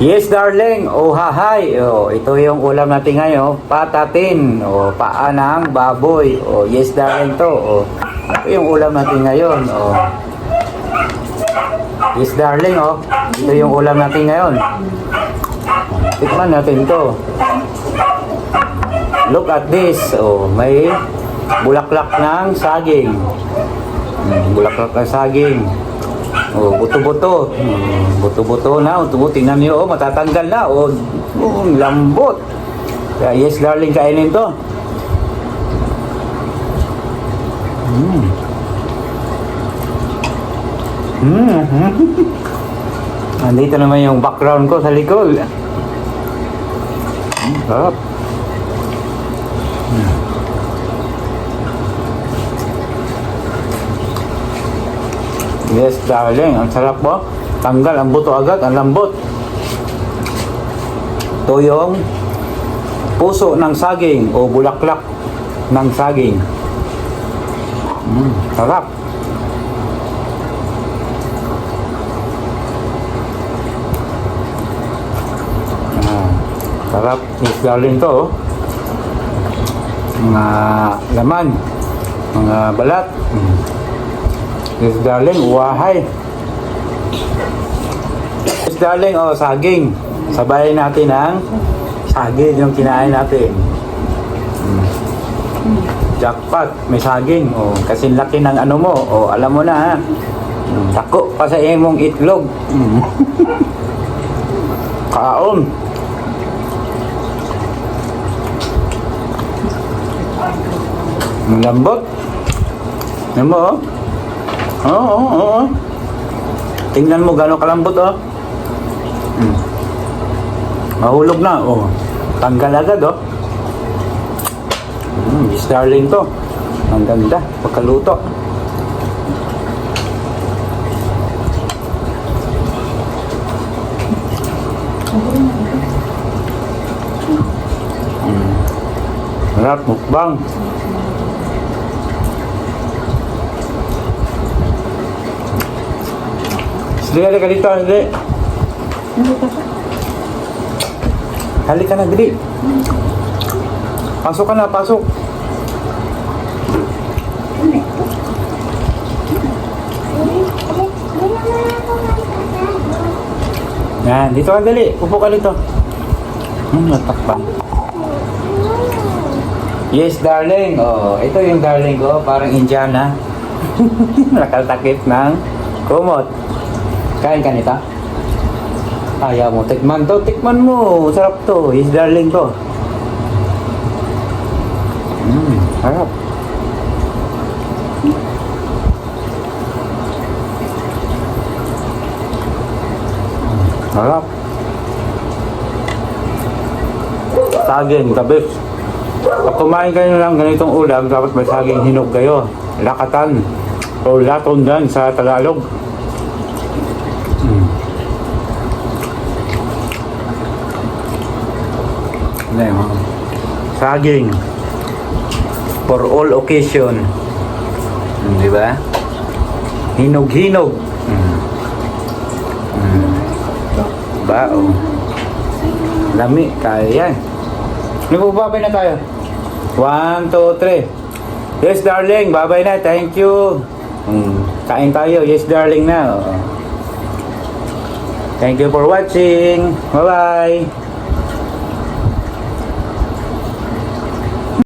Yes, darling. Oh, hahay. Oh, ito yung ulam natin ngayon. Patatin. Oh, paa ng baboy. Oh, yes, darling to. Oh, ito yung ulam natin ngayon. Oh. Yes, darling. Oh, ito yung ulam natin ngayon. Tikman natin to. Look at this. Oh, may bulaklak ng saging. Bulaklak ng saging. Oh, buto-buto. Buto-buto na. Buto-buto. Tingnan niyo, oh, matatanggal na. Oh, lambot. Kaya yes, darling, kainin to. Andito naman yung background ko sa likod. Sarap. Yes, darling. Ang sarap po. Tanggal ang buto agad. Ang lambot. Ito yung puso ng saging o bulaklak ng saging. Sarap. Sarap. Yes, darling to. Oh. Mga laman. Mga balat. Yes, darling, uwahay. Yes, darling, oh, saging. Sabayin natin ang saging yung kinain natin. Jackpot, may saging. Oh, kasi laki ng ano mo. Oh, alam mo na ha. Tako pa sa imong itlog. Kaon. Ang lambot. Alam mo, oh. Oo. Tingnan mo gano'ng kalambot, oh. Mahulog na, oh. Tanggal agad, oh. Yes, darling to. Ang ganda, pagkaluto. Sarap, mukbang. Halika dito, Dili. Halika na, Dili. Pasok ka na, pasok. Yan, dito ka, Dili. Upo ka dito. Natakpan. Yes, darling. Oh, ito yung darling ko, parang Indiana. Nakatakip ng kumot. Kain ka nito? Ayaw mo. Tikman to. Tikman mo. Sarap to. Yes, darling to. Sarap. Sarap. Saging, tabis. Pag kumain kayo ng ganitong ulam, dapat may saging hinog kayo. Lakatan. O laton dyan sa Tagalog. Saging for all occasion, di ba? Hinog-hinog. Diba? Oh. Lami, kaya yan. Nagbababay na tayo. 1, 2, 3. Yes, darling, babay na. Thank you. Kain tayo. Yes, darling na. Oh. Thank you for watching. Bye-bye.